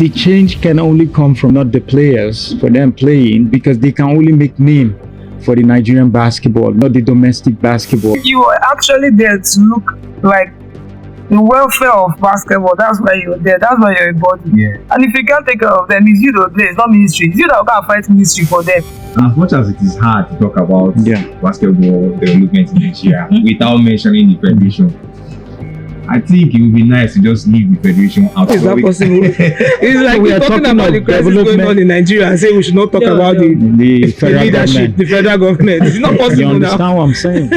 the change can only come from not the players for them playing, because they can only make name for the Nigerian basketball, not the domestic basketball. You are actually there to look like the welfare of basketball. That's why you're there. That's why you're a body. Yeah. And if you can't take care of them, it's you that play. It's not ministry. It's you that can fight ministry for them. As much as it is hard to talk about basketball development in Nigeria without mentioning the federation, I think it would be nice to just leave the federation out. Is that possible? It's like We we're are talking talking about of the crisis going development. on in Nigeria and say we should not talk about the federal leadership, government. the federal government. It's not You possible understand now. what I'm saying?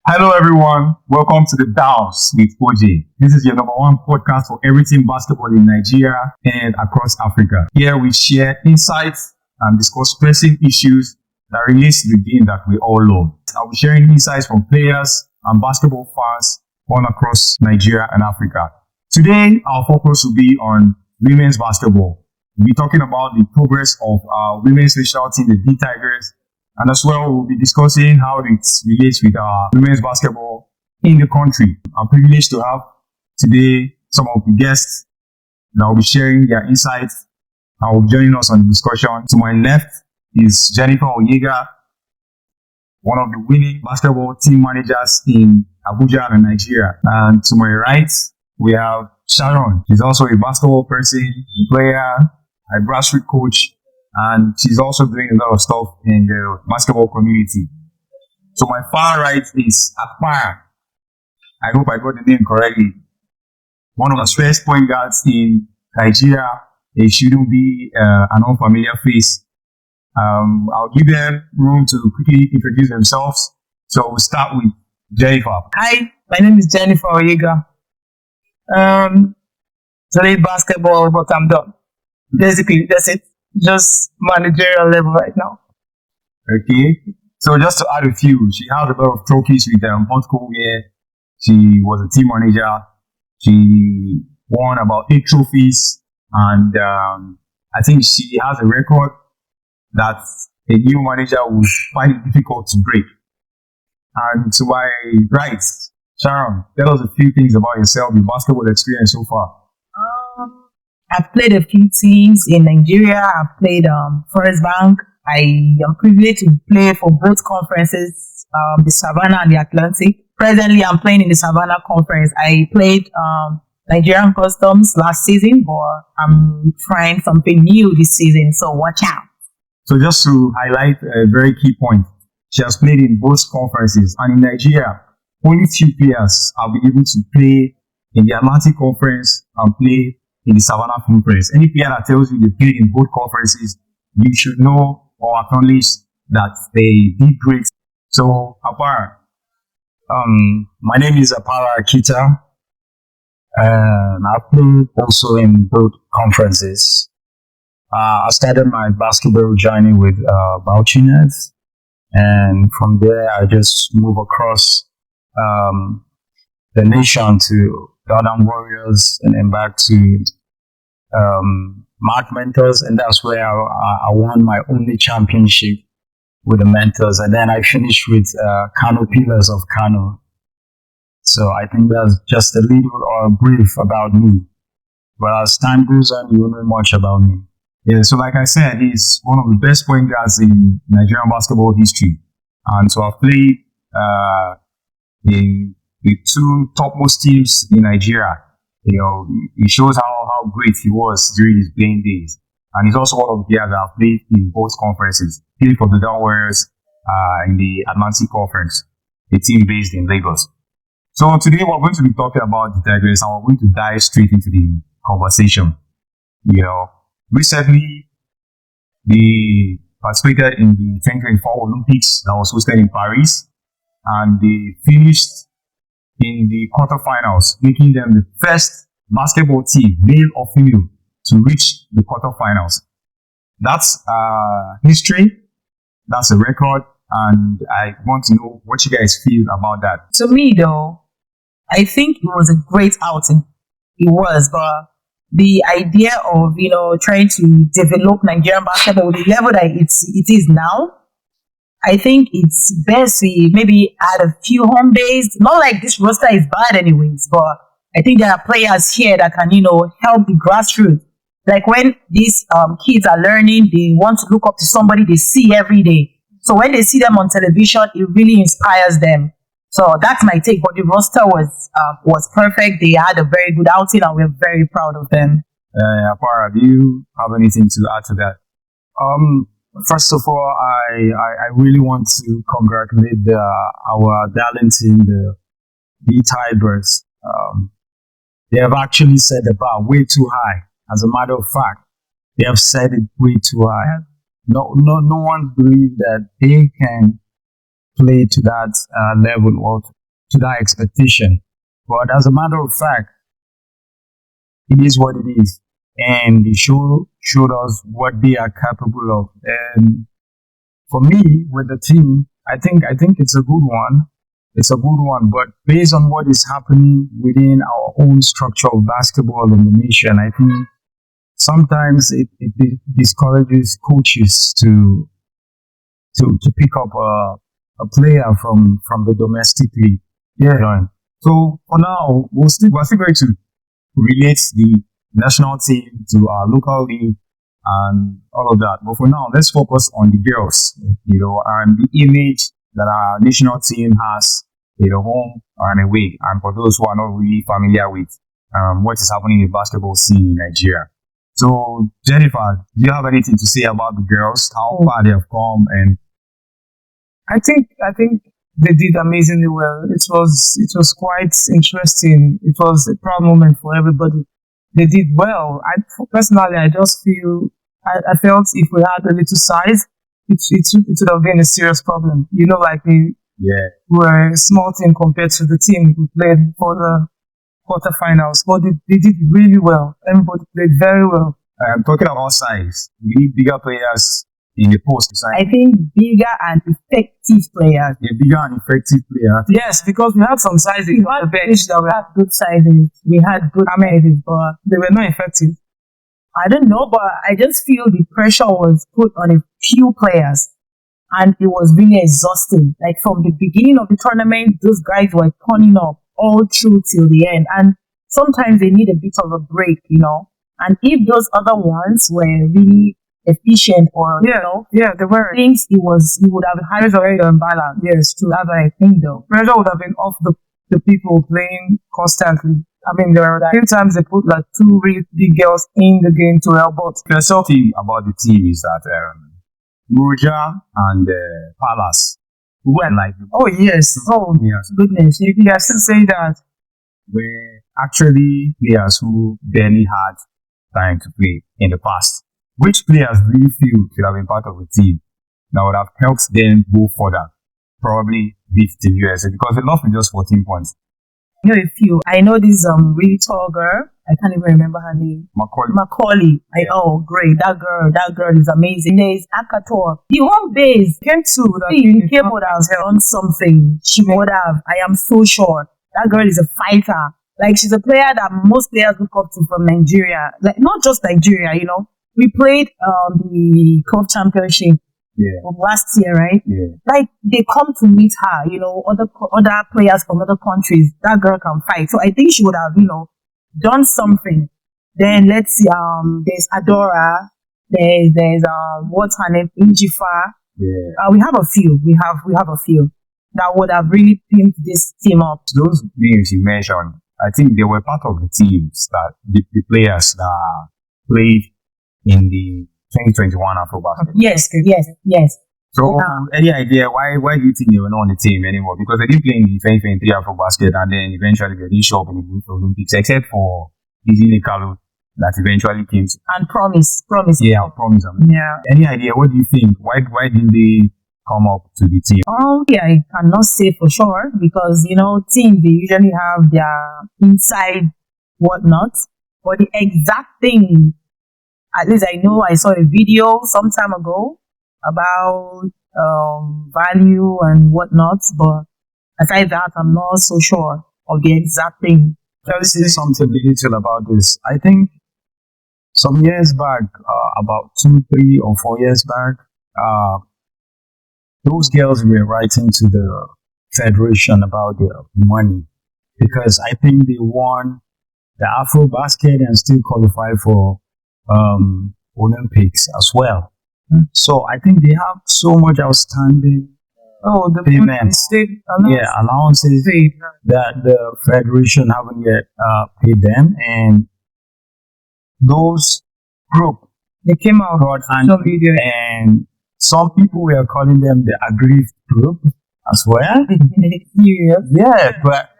Hello everyone, welcome to the Dows with OJ. This is your number one podcast for everything basketball in Nigeria and across Africa. Here we share insights and discuss pressing issues that relates to the game that we all love. I'll be sharing insights from players and basketball fans all across Nigeria and Africa. Today, our focus will be on women's basketball. We'll be talking about the progress of our women's national team, the D Tigers, and as well, we'll be discussing how it relates with our women's basketball in the country. I'm privileged to have today some of the guests that will be sharing their insights and will be joining us on the discussion. To my left is Jennifer Oyega, one of the winning basketball team managers in Abuja and Nigeria. And to my right, we have Sharon. She's also a basketball person, a player, a grassroots coach, and she's also doing a lot of stuff in the basketball community. So my far right is Akpara. I hope I got the name correctly. One of the first point guards in Nigeria. It shouldn't be an unfamiliar face. I'll give them room to quickly introduce themselves. So we'll start with Jennifer. Hi, my name is Jennifer Oyega. Play basketball, but I'm done. Basically, that's it. Just managerial level right now. Okay. So just to add a few, she has a lot of trophies with Hotco where she was a team manager. She won about 8 trophies, and I think she has a record that a new manager would find it difficult to break. And to my right, Sharon, tell us a few things about yourself, your basketball experience so far. I've played a few teams in Nigeria. I've played Forest Bank. I am privileged to play for both conferences, the Savannah and the Atlantic. Presently, I'm playing in the Savannah conference. I played Nigerian Customs last season, but I'm trying something new this season, so watch out. So just to highlight a very key point, she has played in both conferences, and in Nigeria, only few players have been able to play in the Atlantic Conference and play in the Savannah Conference. Any player that tells you they played in both conferences, you should know or acknowledge that they did great. So, Apara. My name is Apara Akita, and I've played also in both conferences. I started my basketball journey with Bauchi Nets, and from there I just moved across the nation to Northern Warriors, and then back to Mark Mentors, and that's where I won my only championship with the Mentors, and then I finished with Kano Pillars of Kano. So I think that's just a little or brief about me. But as time goes on, you'll know much about me. Yeah, so like I said, he's one of the best point guards in Nigerian basketball history. And so I've played in the 2 topmost teams in Nigeria. You know, it shows how great he was during his playing days. And he's also one of the players that have played in both conferences. Played for the Down Warriors in the Atlantic Conference, a team based in Lagos. So today we're going to be talking about the Tigers, and we're going to dive straight into the conversation. You know, recently they participated in the 2024 Olympics that was hosted in Paris, and they finished in the quarterfinals, making them the first basketball team, male or female, to reach the quarterfinals. That's history. That's a record, and I want to know what you guys feel about that. To me, though, I think it was a great outing. It was, but the idea of, trying to develop Nigerian basketball with the level that it is now, I think it's best we maybe add a few home based. Not like this roster is bad anyways, but I think there are players here that can, help the grassroots. Like when these kids are learning, they want to look up to somebody they see every day. So when they see them on television, it really inspires them. So that's my take. But the roster was perfect. They had a very good outing, and we're very proud of them. Apara, do you have anything to add to that? First of all, I really want to congratulate our darling team, the Tigers. They have actually set the bar way too high. As a matter of fact, they have set it way too high. No one believed that they can play to that level or to that expectation. But as a matter of fact, it is what it is. And they showed us what they are capable of. And for me, with the team, I think it's a good one. It's a good one, but based on what is happening within our own structure of basketball in the nation, I think sometimes it discourages coaches to pick up a player from the domestic league. Yeah. So for now, we're still going to relate the national team to our local league and all of that. But for now, let's focus on the girls, and the image that our national team has, home and away. And for those who are not really familiar with what is happening in the basketball scene in Nigeria. So, Jennifer, do you have anything to say about the girls? How far they have come? And I think they did amazingly well. It was quite interesting. It was a proud moment for everybody. They did well. Personally, I just feel I felt if we had a little size, it would have been a serious problem. We were a small team compared to the team who played for the quarterfinals, but they did really well. Everybody played very well. Talking about size, we need bigger players in the post. I think bigger and effective players. Yeah, bigger and effective players. Yes, because we had some sizes. We had bench that we had good sizes. We had good sizes, but they were not effective. I don't know, but I just feel the pressure was put on a few players, and it was really exhausting. Like from the beginning of the tournament, those guys were turning up all through till the end, and sometimes they need a bit of a break, And if those other ones were really efficient or they were, things it would have had already on balance. Yes, true. That's what I think though. Pressure would have been off the people playing constantly. I mean, there are a few times they put like two really big girls in the game to help out. The first thing about the team is that Muruja and Palace were like, oh yes, goodness, you can still say that were actually players who barely had time to play in the past. Which players do you feel should have been part of the team that would have helped them go further? Probably beat the USA because they lost with just 14 points. A few. I know this really tall girl. I can't even remember her name. Macaulay. Great. That girl is amazing. There's Akator. The home base Came would have done something. She would have. I am so sure. That girl is a fighter. Like she's a player that most players look up to from Nigeria. Like not just Nigeria, We played the club championship of last year, right? Yeah. Like they come to meet her, other players from other countries. That girl can fight. So I think she would have, done something. Then let's see, there's Adora, there's what's her name? Injifa. Yeah. We have a few. We have a few that would have really pimped this team up. Those names you mentioned, I think they were part of the teams that the players that played in the 2021 AfroBasket. Yes. So, any idea why do you think they were not on the team anymore? Because they didn't play in the 2023 AfroBasket and then eventually they didn't show up in the Olympics, except for Izzy Kalu that eventually came to. And Promise. Yeah, Promise. Yeah. Any idea? What do you think? Why didn't they come up to the team? I cannot say for sure because, teams, they usually have their inside whatnot. But the exact thing, at least I know I saw a video some time ago about value and whatnot, but aside that, I'm not so sure of the exact thing. Tell me something little about this. I think some years back, about 2, 3 or 4 years back, those girls were writing to the federation about their money because I think they won the Afro basket and still qualify for Olympics as well. So I think they have so much outstanding Oh, the payments, state allowances paid. that the federation haven't yet paid them, and those group They came out got on social media. and some people were calling them the aggrieved group as well. Serious. Yeah,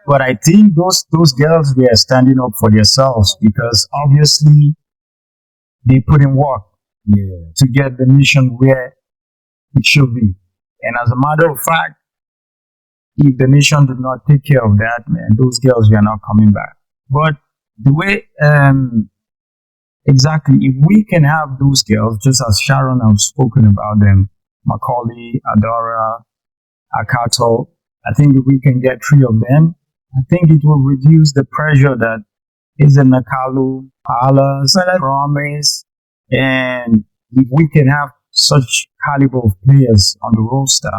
but I think those girls were standing up for themselves because obviously they put in work to get the nation where it should be. And as a matter of fact, if the nation did not take care of that, man, those girls were not coming back. But the way exactly, if we can have those girls, just as Sharon has spoken about them, Macaulay, Adora, Akato, I think if we can get 3 of them, I think it will reduce the pressure that is in Nakalu, Palas, Promise, and if we can have such caliber of players on the roster,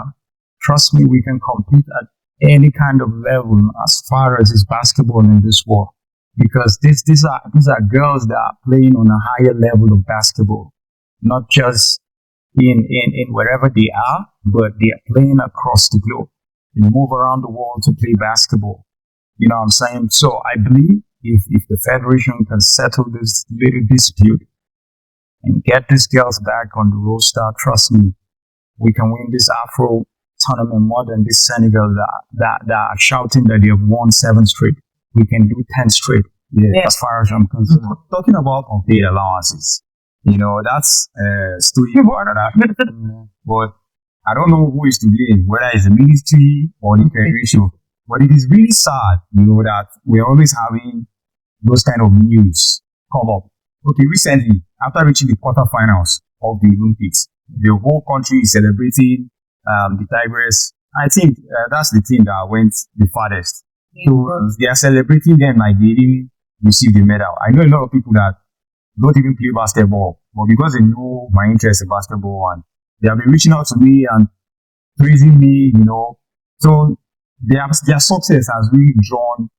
trust me, we can compete at any kind of level as far as is basketball in this world. Because these are girls that are playing on a higher level of basketball, not just in wherever they are, but they are playing across the globe. They move around the world to play basketball. You know what I'm saying? So I believe if the federation can settle this little dispute and get these girls back on the roster, trust me, we can win this Afro tournament more than this Senegal that are shouting that they have won 7 straight. We can do 10 straight. As far as I'm concerned. Talking about unpaid allowances, you know, that's a story for another. But I don't know who is to blame, whether it's the ministry or the federation. But it is really sad, you know, that we're always having those kind of news come up. Okay, recently, after reaching the quarterfinals of the Olympics, the whole country is celebrating the Tigress. I think that's the team that went the farthest. So they are celebrating them like they didn't receive the medal. I know a lot of people that don't even play basketball, but because they know my interest in basketball and they have been reaching out to me and praising me, you know. So their success has really drawn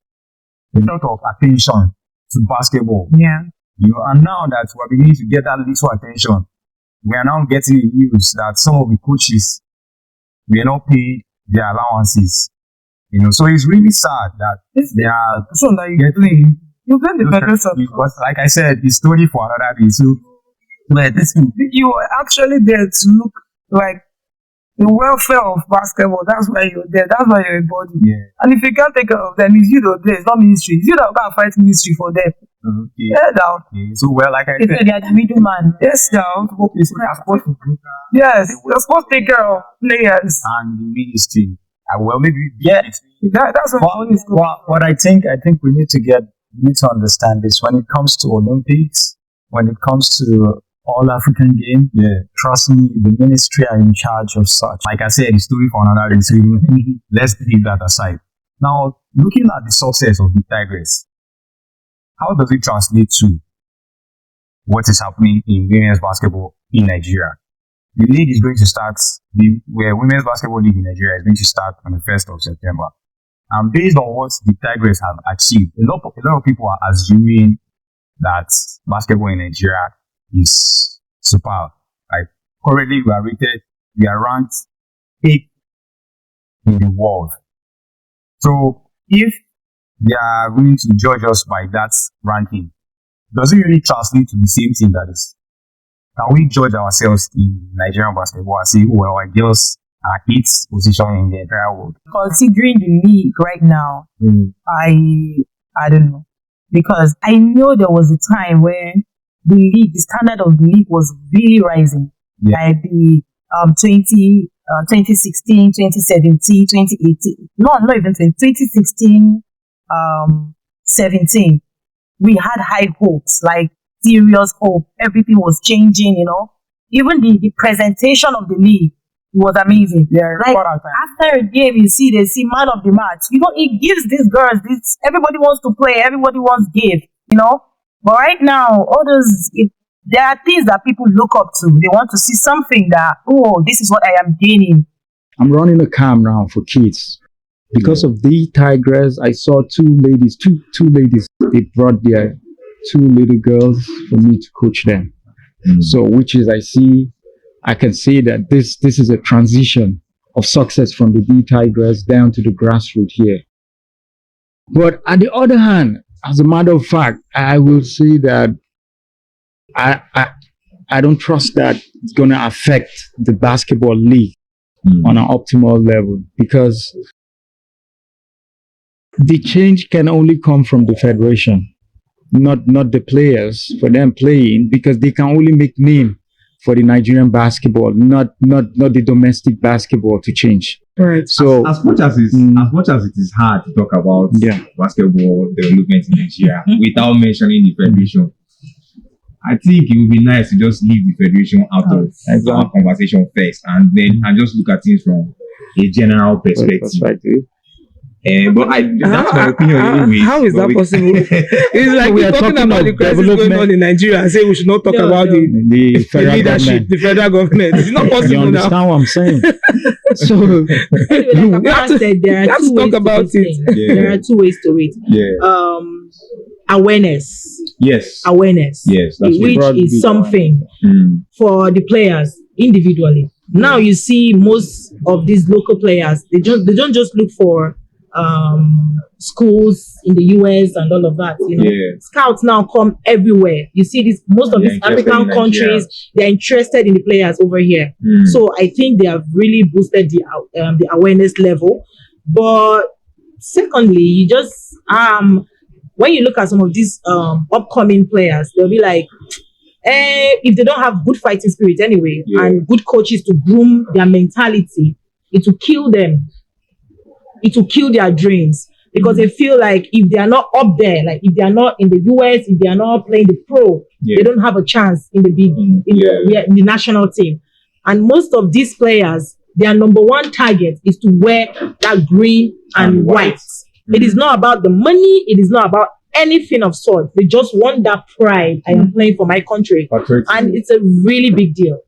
a lot of attention to basketball. Yeah. You know, and now that we're beginning to get that little attention, we are now getting the news that some of the coaches were not paid their allowances. You know, so it's really sad that they are So now you blame the federation. But like I said, it's story for another day. So You were actually there to look like the welfare of basketball. That's why you're there. That's why you're a body. Yeah. And if you can't take care of them, it's you that there. It's not ministry. It's you that can't fight ministry for them. Okay. Yeah, down. Okay. So well, like I They said, said they are the middleman. Yes, down. it's supposed to bring Yes, you're supposed to take care of players. and the ministry. Well, maybe That's what money is good. What I think we need to understand this when it comes to Olympics, when it comes to all African game. Trust me, the ministry are in charge of such. Like I said, the story for another day. So let's leave that aside. Now, looking at the success of the Tigress, how does it translate to what is happening in women's basketball in Nigeria? The league is going to start, where women's basketball league in Nigeria is going to start on the 1st of September. And based on what the Tigress have achieved, a lot of people are assuming that basketball in Nigeria is superb. Like currently we are ranked 8th in the world. So if they are willing to judge us by that ranking, does it really translate to the same thing that is? Can we judge ourselves in Nigerian basketball and say, well, our girls are 8th position in the entire world? Considering the league right now, I don't know. Because I know there was a time when the standard of the league was really rising. Like the 2016, 2017, 2018. Not even 2016, 17. We had high hopes, like serious hope. Everything was changing, you know. Even the presentation of the league was amazing. Yeah, like after a game, they see man of the match. You know, it gives these girls this. Everybody wants to play. Everybody wants give. You know, but right now, all those there are things that people look up to. They want to see something that this is what I am gaining I'm running a camp now for kids. Because of the Tigress, I saw two ladies. They brought their two little girls for me to coach them. So, which is I can see that this is a transition of success from the D Tigress down to the grassroots here. But on the other hand, as a matter of fact, I will say that I don't trust that it's going to affect the basketball league on an optimal level, because the change can only come from the federation, not the players for them playing, because they can only make name for the Nigerian basketball, not the domestic basketball to change. Right. So as much as it is hard to talk about basketball development in Nigeria without mentioning the federation, I think it would be nice to just leave the federation out of our conversation first, and just look at things from a general perspective. But that's my opinion anyway. How is that possible? It's like we're talking about the crisis going on in Nigeria and say we should not talk about the federal leadership, government. the federal government. It's not possible You understand now. what I'm saying? So Anyway, like Papa said, there are let's two talk ways about to it. it. There are two ways to it. Awareness. Yes. Awareness. Yes, that's which broad is big something for the players individually. Now you see most of these local players, they don't just look for schools in the US and all of that. You know, scouts now come everywhere. You see this, most of these African countries, they're interested in the players over here. So I think they have really boosted the awareness level. But secondly, you just when you look at some of these upcoming players, they'll be like, if they don't have good fighting spirit anyway, and good coaches to groom their mentality, it will kill them. It will kill their dreams, because they feel like if they are not up there, like if they are not in the US, if they are not playing the pro, they don't have a chance in the big, in the national team. And most of these players, their number one target is to wear that green and white. It is not about the money. It is not about anything of sort. They just want that pride. I am playing for my country. And it's a really big deal.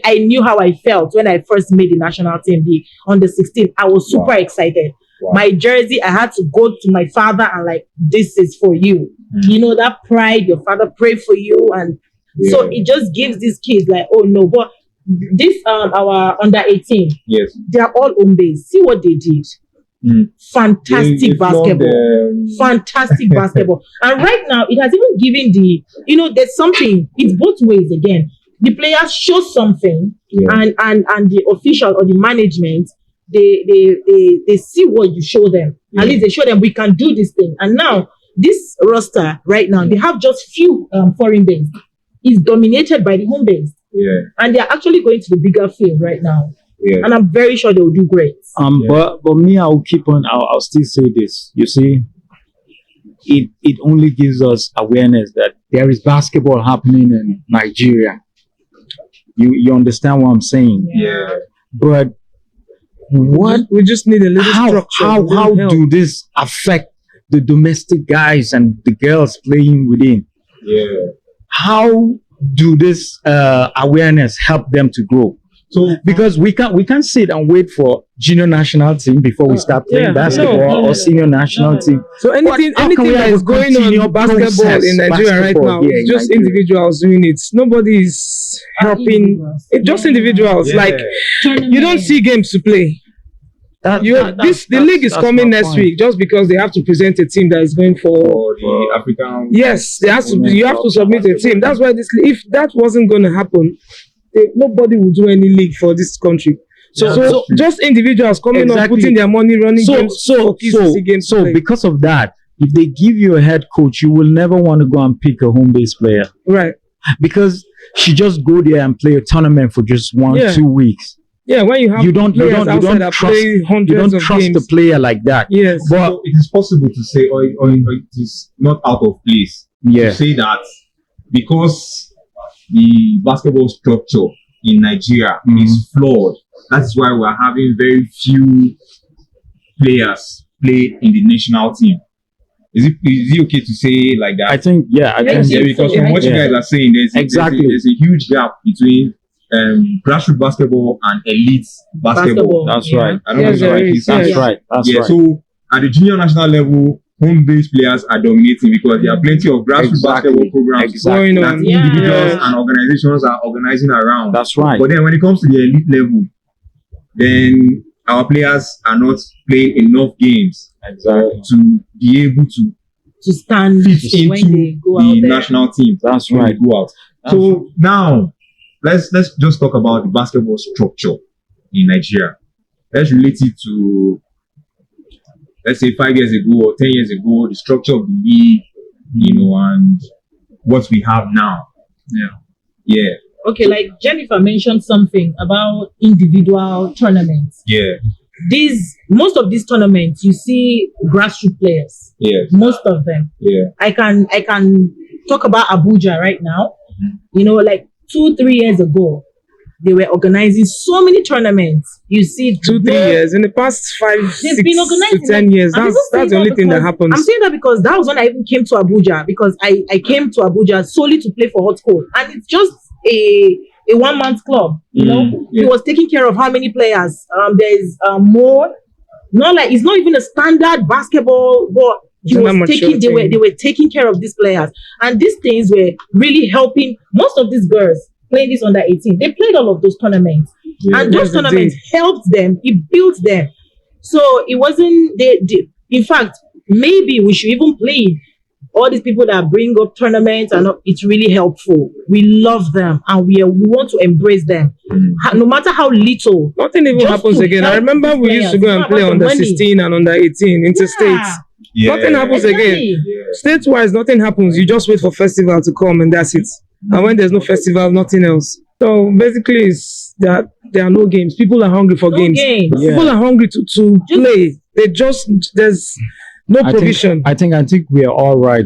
I knew how I felt when I first made the national team, on the 16th. I was super excited. My jersey, I had to go to my father and like, this is for you. You know, that pride, your father prayed for you. And so it just gives these kids like, oh no, but this, our under 18, they are all home based. See what they did. Fantastic basketball. Fantastic basketball. And right now, it has even given there's something, it's both ways again. The players show something, and the official or the management, they see what you show them. At least they show them we can do this thing. And now, this roster right now, they have just few foreign based. It's dominated by the home based. And they're actually going to the bigger field right now. And I'm very sure they will do great. But me, I'll keep on. I'll still say this. You see, it only gives us awareness that there is basketball happening in Nigeria. You understand what I'm saying? But what we just need a little structure. How do this affect the domestic guys and the girls playing within? How do this awareness help them to grow? So because we can't sit and wait for junior national team before we start playing basketball or senior national team. So anything that is going on in basketball in Nigeria right now, it's just individuals doing it. Nobody is helping. It's just individuals. Like you don't see games to play. The league is coming next week just because they have to present a team that is going for the African. Yes, they have to. You have to submit a team. That's why if that wasn't going to happen, nobody will do any league for this country. So just individuals coming up, putting their money, running games. So because of that, if they give you a head coach, you will never want to go and pick a home-based player, right? Because she just go there and play a tournament for just 1-2 weeks. Yeah, when you have you don't trust the player like that. Yes, but so it is possible to say, or it is not out of place. To say that because the basketball structure in Nigeria is flawed. That's why we're having very few players play in the national team. Is it okay to say like that? I think, because from what you guys are saying, there's a huge gap between grassroots basketball and elite basketball. That's right. I don't know if I'm right. That's right. That's right. So at the junior national level, home-based players are dominating because there are plenty of grassroots basketball programs that individuals and organizations are organizing around. That's right. But then when it comes to the elite level, then our players are not playing enough games to be able to stand fit when into they go the out there. national team. That's when right. they go out. So now let's just talk about the basketball structure in Nigeria. Let's relate it to, let's say 5 years ago or 10 years ago, the structure of the league, and what we have now. Yeah. Okay, like Jennifer mentioned something about individual tournaments. Yeah. Most of these tournaments, you see grassroots players. Yeah. Most of them. Yeah. I can talk about Abuja right now. Like 2-3 years ago, they were organizing so many tournaments. You see, 2-3 years in the past 5, 6 to 10 years. That's the only thing that happens. I'm saying that because that was when I even came to Abuja, because I came to Abuja solely to play for Hot Cold, and it's just a one-man club. He was taking care of how many players. There's more. Not like it's not even a standard basketball, but they were taking care of these players, and these things were really helping most of these girls playing this under 18. They played all of those tournaments, and those tournaments helped them. It built them. So it wasn't in fact, maybe we should even play all these people that bring up tournaments, and it's really helpful. We love them, and we want to embrace them, no matter how little. Nothing even happens again. I remember we used to go and play under 16 and under 18 interstate. Nothing happens again. State-wise, nothing happens. You just wait for festival to come, and that's it. And when there's no festival, nothing else. So basically, it's that there are no games. People are hungry for games. People are hungry to play. There's no provision. I think we are all right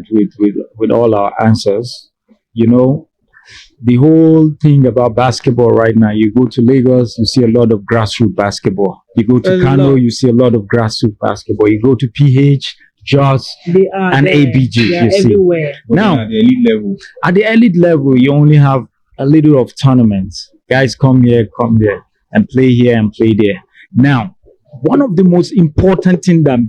with all our answers. The whole thing about basketball right now, you go to Lagos, you see a lot of grassroots basketball. You go to Kano, you see a lot of grassroots basketball. You go to PH, JOS, and ABG. You see. Everywhere. Now, at the elite level. At the elite level, you only have a little of tournaments. Guys come here, come there, and play here and play there. Now, one of the most important things that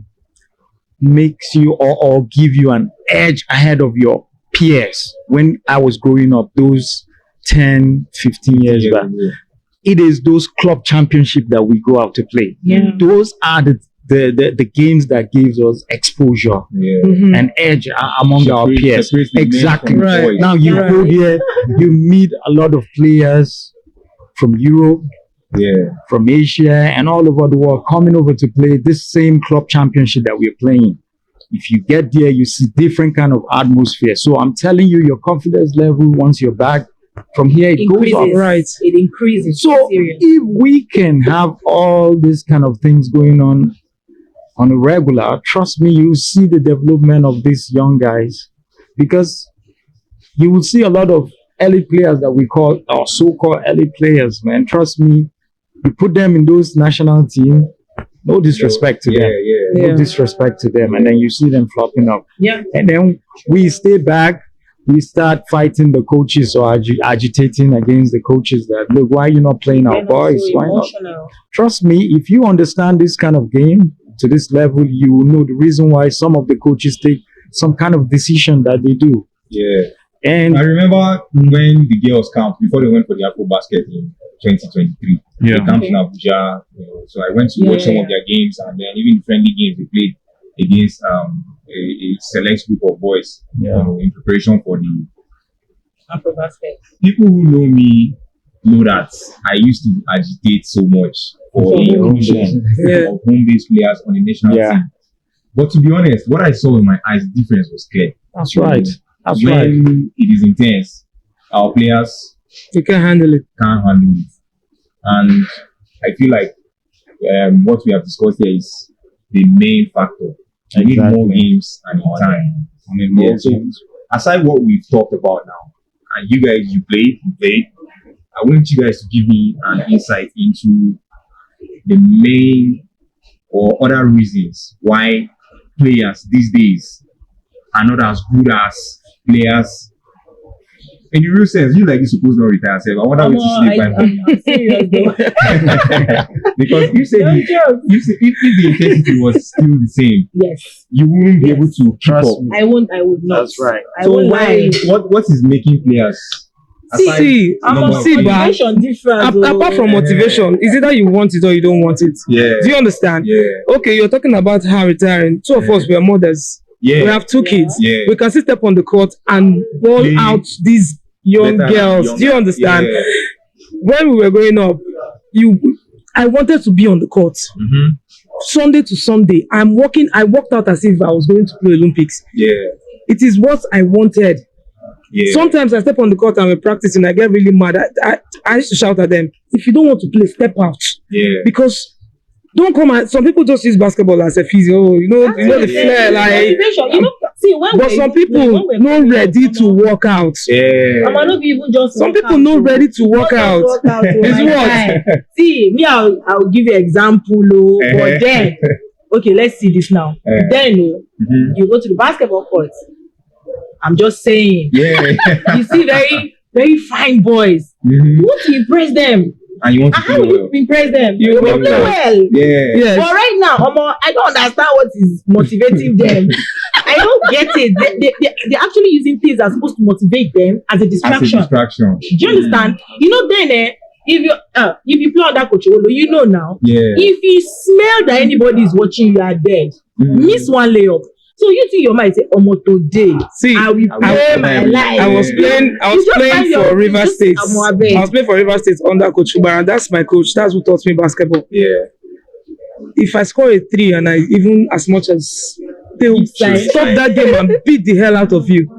makes you or give you an edge ahead of your peers when I was growing up, those 10, 15 years back, it is those club championships that we go out to play. Those are the games that gives us exposure and edge among our peers. Exactly. Right. Now you go there, you meet a lot of players from Europe, from Asia, and all over the world coming over to play this same club championship that we're playing. If you get there, you see different kind of atmosphere. So I'm telling you, your confidence level, once you're back from here, it goes up. Right. It increases. So if we can have all these kind of things going on a regular, trust me, you see the development of these young guys, because you will see a lot of elite players that we call our so-called elite players, man. Trust me, you put them in those national team, no disrespect to them. No disrespect to them. And then you see them flopping up. And then we stay back, we start fighting the coaches or agitating against the coaches that, look, why are you not playing our boys? Why not? Trust me, if you understand this kind of game to this level, you will know the reason why some of the coaches take some kind of decision that they do. And I remember when the girls camped before they went for the Afro Basket in 2023. They camped in Abuja. So I went to watch some of their games, and then even friendly games they played against a select group of boys in preparation for the Afro Basket. People who know me know that I used to agitate so much for the inclusion of home-based players on the national team. But to be honest, what I saw in my eyes, the difference was clear. That's right. When it is intense, our players can't handle it. And I feel like what we have discussed here is the main factor. I need more games and more time. So aside what we've talked about now, and you guys, you played, I want you guys to give me an insight into the main or other reasons why players these days are not as good as players in the real sense, you like you supposed not retire yourself. I wonder what you sleep by. I'm serious though. Because you said if the intensity was still the same, Yes. you wouldn't be able to keep up. I would not. That's right. I won't lie. What is making players? aside See, number of see, players? but Motivation different. apart from motivation, is either you want it or you don't want it. Yeah. Do you understand? Yeah. Okay, you're talking about her retiring. Two of us, we are mothers. Yeah. We have two kids. Yeah. We can still step on the court and ball Play out these young better girls. than Do you younger. understand? Yeah. When we were growing up, I wanted to be on the court. Mm-hmm. Sunday to Sunday, I walked out as if I was going to play Olympics. Yeah. It is what I wanted. Yeah. Sometimes I step on the court and we're practicing, I get really mad. I used to shout at them, if you don't want to play, step out. Yeah. Because don't come and some people just use basketball as a physio, you know the flair, like. Motivation. But some people not ready to work out. Yeah. I'm not even just. Some people not ready to work out. It's what? See, me, I'll give you example, but then, okay, let's see this now. Then, you go to the basketball court. I'm just saying. Yeah. You see very, very fine boys. Mm-hmm. You want to impress them. And you want to How play will well. you impress them? You You will want play to- well. Yeah. Yes. But right now, I don't understand what is motivating them. I don't get it. They're actually using things that are supposed to motivate them as a As a distraction. distraction. Do you understand? You know, then if you play under Coach Olo, you know now. Yeah. If you smell that anybody is watching, you are dead. Miss one layup. So you think your mind say, "Omo today, See, I will play my life." I was playing You just find your- for River you just- State. Omo, I abeg. was playing for River State under Coach Ubara. That's my coach. That's who taught me basketball. Yeah. If I score a 3 and I even as much as they will Inside. stop that game and beat the hell out of you.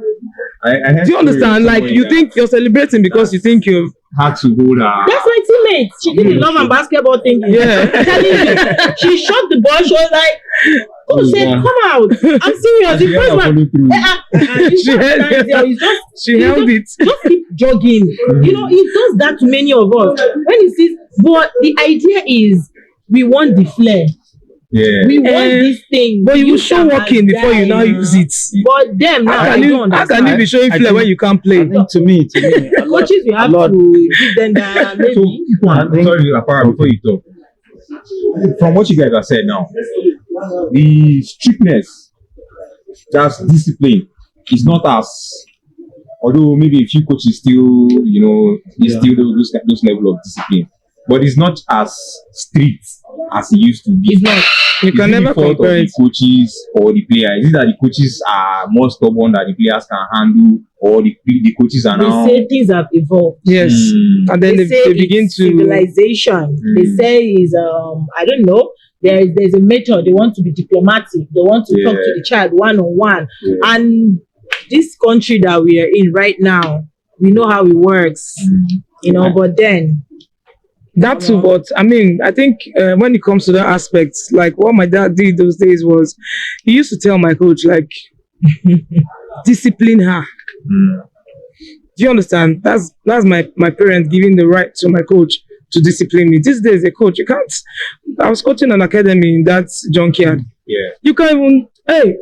I heard Do you understand? stories Like somewhere you that think you're celebrating because you think you've had to hold her. That's my teammate. She did the love and basketball thing. Yeah. I'm telling you. She shot the ball. She was like, Oh, said, wow. come out. I'm serious. The She first had her one. follow through. She held- she held it. Just keep jogging. You know, it does that to many of us. When you see, but the idea is we want the flair. Yeah. We want this thing. But you will use show them working as before you now guys. use it. But them now, How I can don't you understand. be showing I flair think- when you can't play? I think to me, The coaches, we have lot- to give them that maybe. So, sorry, Apara, before you talk. From what you guys have said now, the strictness, that's discipline, is not as, although maybe a few coaches still, they still do those level of discipline, but it's not as strict as it used to be. It's not. You Is can it the never fault of compare the it. coaches or the players? Is it that the coaches are more stubborn that the players can handle, or the coaches are They now? say things have evolved. Yes. Mm. And then They say they begin it's to civilization. They say is I don't know. There's a method. They want to be diplomatic. They want to talk to the child one on one. Yeah. And this country that we are in right now, we know how it works. But then that too, but I mean, I think when it comes to that aspect, like what my dad did those days was he used to tell my coach, like, discipline her. Do you understand? That's my parent giving the right to my coach to discipline me. These days, a coach, you can't. I was coaching an academy in that junkyard. Yeah. You can't even.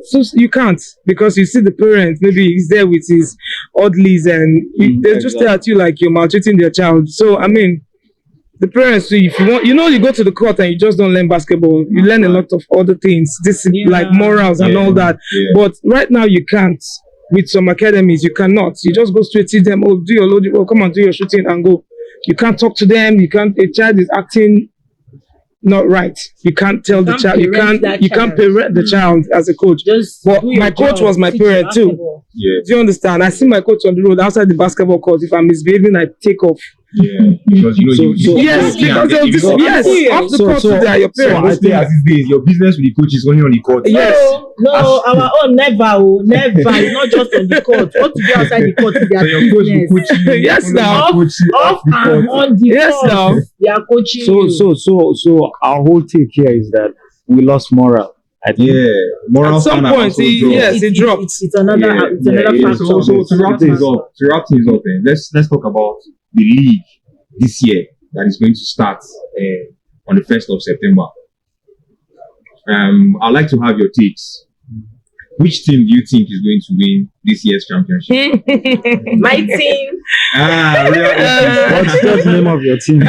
So you can't, because you see the parent, maybe he's there with his oddlies and they just stare at you like you're maltreating their child. So I mean, the parents, if you want, you go to the court and you just don't learn basketball. You learn a lot of other things, like morals and all that. Yeah. But right now you can't. With some academies, you cannot. You just go straight to them. Oh, do your loading. Oh, come on, do your shooting and go. You can't talk to them. You can't. A child is acting not right. You can't tell the child. You can't parent the child as a coach. But my coach was my parent too. Yeah. Do you understand? I see my coach on the road outside the basketball court. If I'm misbehaving, I take off. Yeah, because Yes, because of this. Yes, off the court they are your So parents. I think as these days, your business with the coach is only on the court. Yes. No, our own never. It's not just on the court. What to do outside the court is So their your coach will business. coach you. Yes, only now. coach you Off the and court. on the Yes, court, now. they are coaching So our whole take here is that we lost moral. I think. Yeah, moral At some standard point, also he- dropped. yes, it dropped. It's another factor. So to wrap things up, then let's talk about the league this year that is going to start on the 1st of September. I'd like to have your takes. which team do you think is going to win this year's championship? My team. What's the name of your team?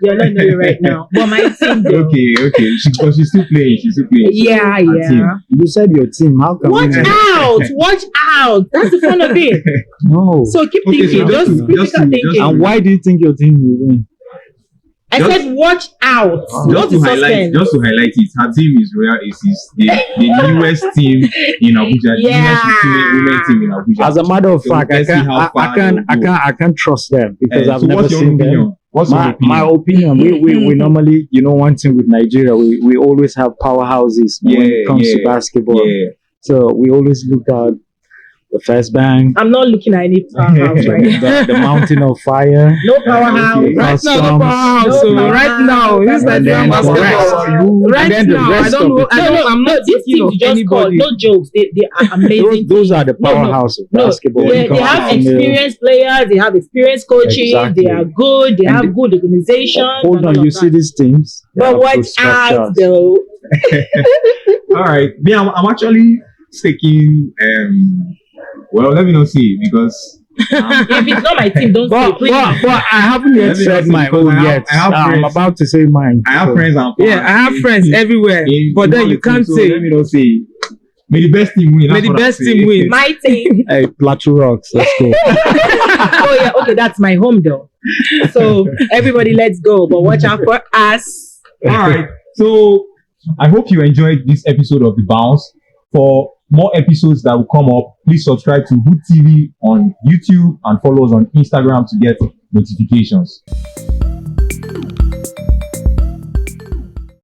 You're not knowing right now. But my team. Though. Okay. Because she's still playing. Yeah. You said your team. How can Watch out! That's the fun of it. No. So keep thinking. Just critical thinking. And why do you think your team will win? I said watch out. Not the suspense. Just to highlight it, her team is Royal Aces, the newest team in Abuja, the newest women team in Abuja. As a matter of fact, I can't trust them because I've never seen them. My opinion, we normally, one thing with Nigeria, we always have powerhouses when it comes to basketball. Yeah. So we always look at the First Bank. I'm not looking at any powerhouse right now. The Mountain of Fire. No powerhouse. Right now, no powerhouse. Right now, it's like basketball. Right now, I don't know. I'm not this team you just call. No jokes. They are amazing. Those are the powerhouse of basketball. They have experienced players. They have experienced coaching. Exactly. They are good. They have good organization. Hold on, you see these teams. But watch out, though. All right. I'm actually taking. Well, let me not see because if it's not my team, don't say please. But I haven't yet said my own yet. I'm about to say mine. I have friends. I have friends everywhere. But then you can't say. Let me not say. May the best team win. May the best team win. My team. Hey, Plateau Rocks. Let's go. Oh yeah. Okay, that's my home though. So everybody, let's go. But watch out for us. All right. So I hope you enjoyed this episode of The Bounce. For more episodes that will come up, please subscribe to Hood TV on YouTube and follow us on Instagram to get notifications.